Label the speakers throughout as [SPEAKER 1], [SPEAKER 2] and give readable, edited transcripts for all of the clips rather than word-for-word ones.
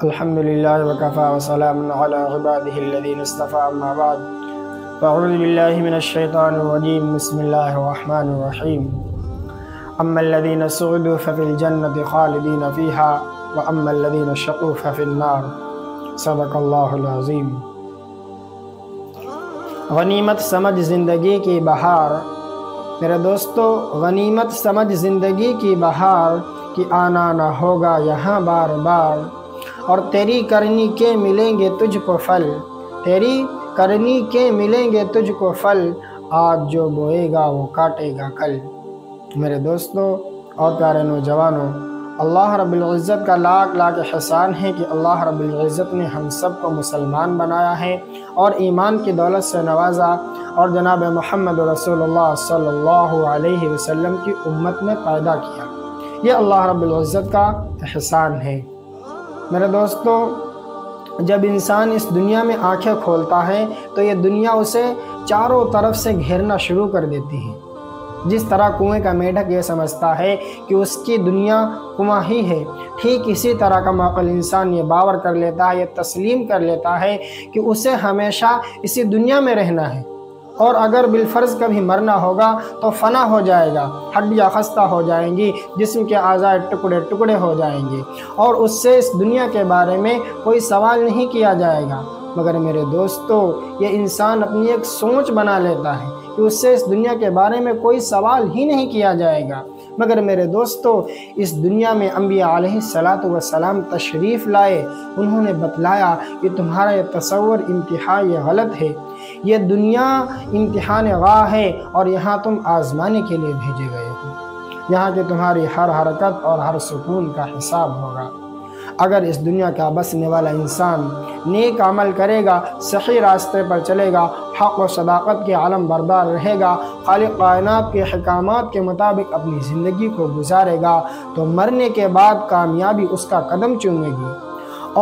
[SPEAKER 1] الحمد للہ وکفا وسلام علی عبادہ الذین اصطفى اما بعد فاعوذ باللہ من الشیطان الرجیم بسم اللہ الرحمن الرحیم اما الذین سعدوا ففی الجنة خالدین فیہا واما الذین شقوا ففی النار صدق اللہ العظیم۔ غنیمت سمجھ زندگی کی بہار، میرے دوستو غنیمت سمجھ زندگی کی بہار کہ آنا نہ ہوگا یہاں بار بار، اور تیری کرنی کے ملیں گے تجھ کو پھل، تیری کرنی کے ملیں گے تجھ کو پھل، آج جو بوئے گا وہ کاٹے گا کل۔ میرے دوستو اور پیارے نوجوانوں، اللہ رب العزت کا لاکھ لاکھ احسان ہے کہ اللہ رب العزت نے ہم سب کو مسلمان بنایا ہے اور ایمان کی دولت سے نوازا، اور جناب محمد رسول اللہ صلی اللہ علیہ وسلم کی امت میں پیدا کیا۔ یہ اللہ رب العزت کا احسان ہے۔ میرے دوستو جب انسان اس دنیا میں آنکھیں کھولتا ہے تو یہ دنیا اسے چاروں طرف سے گھیرنا شروع کر دیتی ہے۔ جس طرح کنویں کا میڈک یہ سمجھتا ہے کہ اس کی دنیا کنواں ہی ہے، ٹھیک اسی طرح کا معقل انسان یہ باور کر لیتا ہے، یہ تسلیم کر لیتا ہے کہ اسے ہمیشہ اسی دنیا میں رہنا ہے، اور اگر بالفرض کبھی مرنا ہوگا تو فنا ہو جائے گا، ہڈیاں خستہ ہو جائیں گی، جسم کے اعضاء ٹکڑے ٹکڑے ہو جائیں گے، اور اس سے اس دنیا کے بارے میں کوئی سوال نہیں کیا جائے گا۔ مگر میرے دوستو یہ انسان اپنی ایک سوچ بنا لیتا ہے کہ اس سے اس دنیا کے بارے میں کوئی سوال ہی نہیں کیا جائے گا۔ مگر میرے دوستو اس دنیا میں انبیاء علیہ السلام تشریف لائے، انہوں نے بتلایا کہ تمہارا یہ تصور انتہائی غلط ہے، یہ دنیا امتحان گاہ ہے اور یہاں تم آزمانے کے لیے بھیجے گئے ہو، یہاں کہ تمہاری ہر حرکت اور ہر سکون کا حساب ہوگا۔ اگر اس دنیا کا بسنے والا انسان نیک عمل کرے گا، صحیح راستے پر چلے گا، حق و صداقت کے علم بردار رہے گا، خالق کائنات کے احکامات کے مطابق اپنی زندگی کو گزارے گا، تو مرنے کے بعد کامیابی اس کا قدم چومے گی۔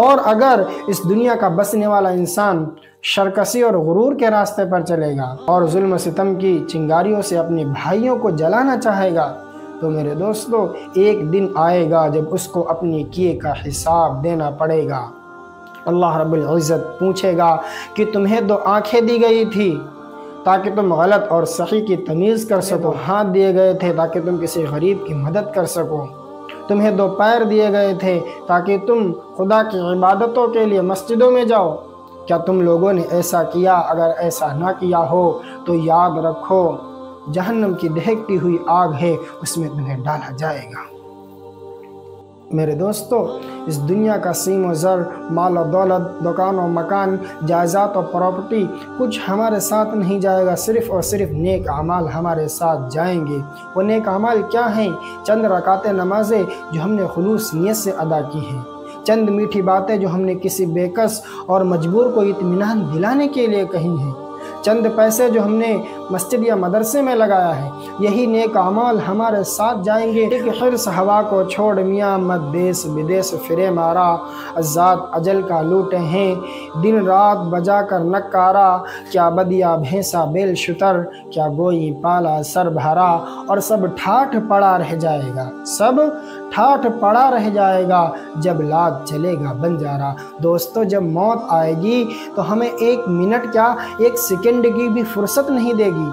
[SPEAKER 1] اور اگر اس دنیا کا بسنے والا انسان شرکسی اور غرور کے راستے پر چلے گا اور ظلم و ستم کی چنگاریوں سے اپنے بھائیوں کو جلانا چاہے گا، تو میرے دوستو ایک دن آئے گا جب اس کو اپنے کیے کا حساب دینا پڑے گا۔ اللہ رب العزت پوچھے گا کہ تمہیں دو آنکھیں دی گئی تھی تاکہ تم غلط اور صحیح کی تمیز کر سکو، ہاتھ دیے گئے تھے تاکہ تم کسی غریب کی مدد کر سکو، تمہیں دو پیر دیے گئے تھے تاکہ تم خدا کی عبادتوں کے لیے مسجدوں میں جاؤ، کیا تم لوگوں نے ایسا کیا؟ اگر ایسا نہ کیا ہو تو یاد رکھو جہنم کی دہکتی ہوئی آگ ہے، اس میں تمہیں ڈالا جائے گا۔ میرے دوستو اس دنیا کا سیم و زر، مال و دولت، دکان و مکان، جائیداد و پراپرٹی کچھ ہمارے ساتھ نہیں جائے گا، صرف اور صرف نیک اعمال ہمارے ساتھ جائیں گے۔ وہ نیک اعمال کیا ہیں؟ چند رکعتیں نمازیں جو ہم نے خلوص نیت سے ادا کی ہیں، چند میٹھی باتیں جو ہم نے کسی بے کس اور مجبور کو اطمینان دلانے کے لیے کہی ہیں، چند پیسے جو ہم نے مسجد یا مدرسے میں لگایا ہے، یہی نیک اعمال ہمارے ساتھ جائیں گے۔ ایک حرص ہوا کو چھوڑ میاں مت دیس بدیس فرے مارا، ذات اجل کا لوٹے ہیں دن رات بجا کر نکارا، کیا بدیا بھینسا بیل شتر، کیا گوئی پالا سر بھرا، اور سب ٹھاٹھ پڑا رہ جائے گا، سب ٹھاٹھ پڑا رہ جائے گا جب لاد چلے گا بنجارا۔ دوستو جب موت آئے گی تو ہمیں ایک منٹ کیا ایک سیکنڈ کی بھی فرصت نہیں دے گی۔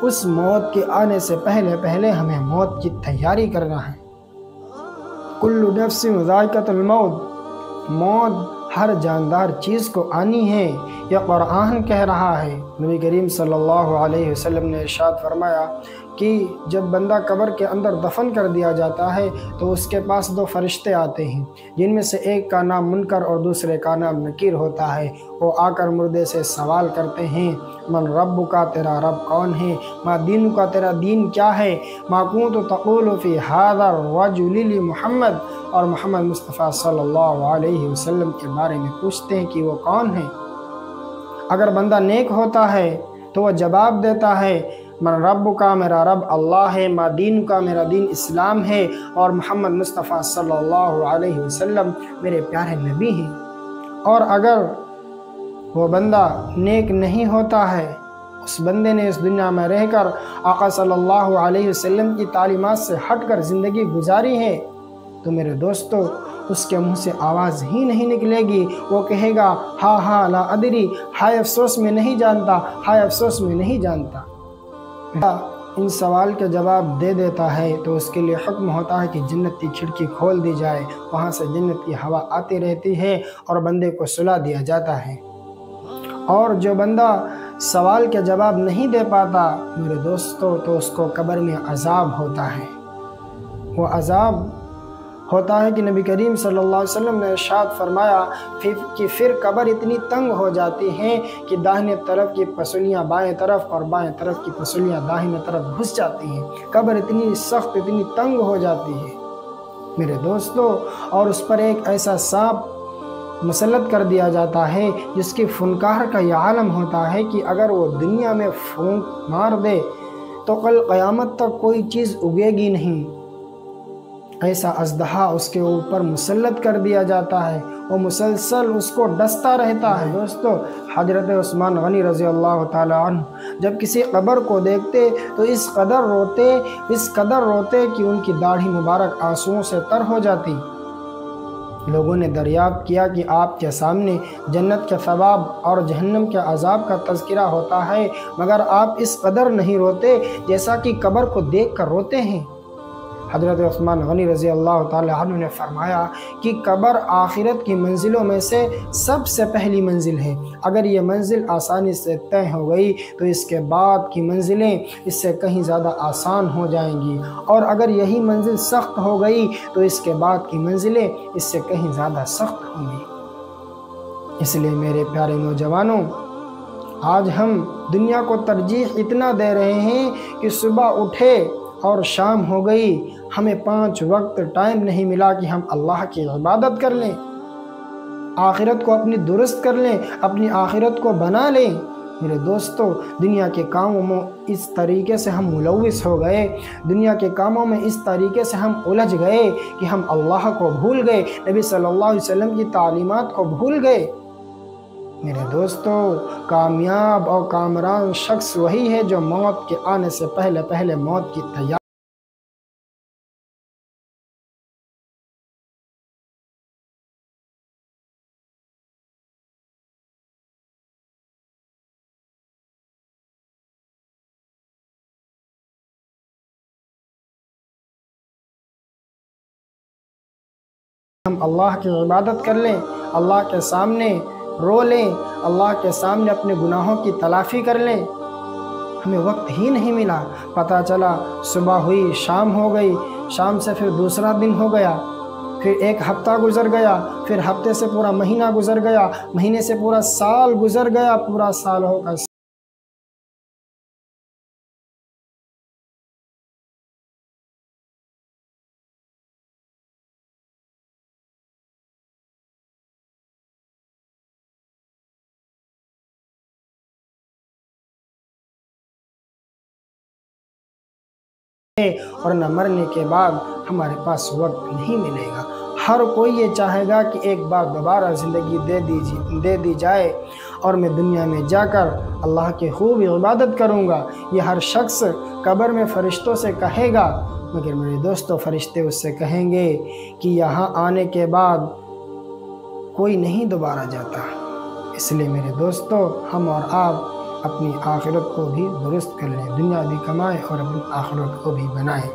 [SPEAKER 1] اس موت کے آنے سے پہلے ہمیں موت کی تیاری کرنا ہے۔ کل نفس ذائقۃ الموت، موت ہر جاندار چیز کو آنی ہے، یہ قرآن کہہ رہا ہے۔ نبی کریم صلی اللہ علیہ وسلم نے ارشاد فرمایا کہ جب بندہ قبر کے اندر دفن کر دیا جاتا ہے تو اس کے پاس دو فرشتے آتے ہیں، جن میں سے ایک کا نام منکر اور دوسرے کا نام نکیر ہوتا ہے۔ وہ آ کر مردے سے سوال کرتے ہیں، من رب کا، تیرا رب کون ہے؟ ما دین کا، تیرا دین کیا ہے؟ ما کنت تقول فی ھذا الرجل محمد، اور محمد مصطفیٰ صلی اللہ علیہ وسلم کے بارے میں پوچھتے ہیں کہ وہ کون ہے۔ اگر بندہ نیک ہوتا ہے تو وہ جواب دیتا ہے، من رب کا، میرا رب اللہ ہے، ما دین کا، میرا دین اسلام ہے، اور محمد مصطفیٰ صلی اللہ علیہ وسلم میرے پیارے نبی ہیں۔ اور اگر وہ بندہ نیک نہیں ہوتا ہے، اس بندے نے اس دنیا میں رہ کر آقا صلی اللہ علیہ وسلم کی تعلیمات سے ہٹ کر زندگی گزاری ہے، تو میرے دوستو اس کے منہ سے آواز ہی نہیں نکلے گی، وہ کہے گا ہاں ہاں لا ادری، ہائے افسوس میں نہیں جانتا، ہائے افسوس میں نہیں جانتا۔ ان سوال کا جواب دے دیتا ہے تو اس کے لیے حکم ہوتا ہے کہ جنت کی کھڑکی کھول دی جائے، وہاں سے جنت کی ہوا آتی رہتی ہے اور بندے کو سلا دیا جاتا ہے۔ اور جو بندہ سوال کا جواب نہیں دے پاتا میرے دوستو، تو اس کو قبر میں عذاب ہوتا ہے۔ وہ عذاب ہوتا ہے کہ نبی کریم صلی اللہ علیہ وسلم نے ارشاد فرمایا کہ پھر قبر اتنی تنگ ہو جاتی ہے کہ داہنے طرف کی پسلیاں بائیں طرف اور بائیں طرف کی پسلیاں داہنے طرف گھس جاتی ہیں۔ قبر اتنی سخت، اتنی تنگ ہو جاتی ہے میرے دوستو، اور اس پر ایک ایسا سانپ مسلط کر دیا جاتا ہے جس کی فنکار کا یہ عالم ہوتا ہے کہ اگر وہ دنیا میں پھونک مار دے تو کل قیامت تک کوئی چیز اگے گی نہیں۔ ایسا اژدہا اس کے اوپر مسلط کر دیا جاتا ہے، وہ مسلسل اس کو ڈستا رہتا ہے۔ دوستو، حضرت عثمان غنی رضی اللہ تعالی عنہ جب کسی قبر کو دیکھتے تو اس قدر روتے کہ ان کی داڑھی مبارک آنسوؤں سے تر ہو جاتی۔ لوگوں نے دریافت کیا کہ آپ کے سامنے جنت کے ثواب اور جہنم کے عذاب کا تذکرہ ہوتا ہے، مگر آپ اس قدر نہیں روتے جیسا کہ قبر کو دیکھ کر روتے ہیں۔ حضرت عثمان غنی رضی اللہ تعالی عنہ نے فرمایا کہ قبر آخرت کی منزلوں میں سے سب سے پہلی منزل ہے۔ اگر یہ منزل آسانی سے طے ہو گئی تو اس کے بعد کی منزلیں اس سے کہیں زیادہ آسان ہو جائیں گی، اور اگر یہی منزل سخت ہو گئی تو اس کے بعد کی منزلیں اس سے کہیں زیادہ سخت ہوں گی۔ اس لیے میرے پیارے نوجوانوں، آج ہم دنیا کو ترجیح اتنا دے رہے ہیں کہ صبح اٹھے اور شام ہو گئی، ہمیں 5 وقت ٹائم نہیں ملا کہ ہم اللہ کی عبادت کر لیں، آخرت کو اپنی درست کر لیں، اپنی آخرت کو بنا لیں۔ میرے دوستو، دنیا کے کاموں میں اس طریقے سے ہم ملوث ہو گئے، دنیا کے کاموں میں اس طریقے سے ہم الجھ گئے کہ ہم اللہ کو بھول گئے، نبی صلی اللہ علیہ وسلم کی تعلیمات کو بھول گئے۔ میرے دوستو، کامیاب اور کامران شخص وہی ہے جو موت کے آنے سے پہلے موت کی تیاری ہم اللہ کی عبادت کر لیں، اللہ کے سامنے رو لیں، اللہ کے سامنے اپنے گناہوں کی تلافی کر لیں۔ ہمیں وقت ہی نہیں ملا، پتہ چلا صبح ہوئی، شام ہو گئی، شام سے پھر دوسرا دن ہو گیا، پھر 1 ہفتہ گزر گیا، پھر ہفتے سے پورا مہینہ گزر گیا، مہینے سے پورا سال گزر گیا، پورا سال ہو گیا۔ اور نہ مرنے کے بعد ہمارے پاس وقت نہیں ملے گا۔ ہر کوئی یہ چاہے گا کہ ایک بار دوبارہ زندگی دے دی جائے اور میں دنیا میں جا کر اللہ کی خوب عبادت کروں گا۔ یہ ہر شخص قبر میں فرشتوں سے کہے گا، مگر میرے دوستو، فرشتے اس سے کہیں گے کہ یہاں آنے کے بعد کوئی نہیں دوبارہ جاتا۔ اس لیے میرے دوستو، ہم اور آپ اپنی آخرت کو بھی درست کر لیں، دنیا بھی کمائیں اور اپنی آخرت کو بھی بنائیں۔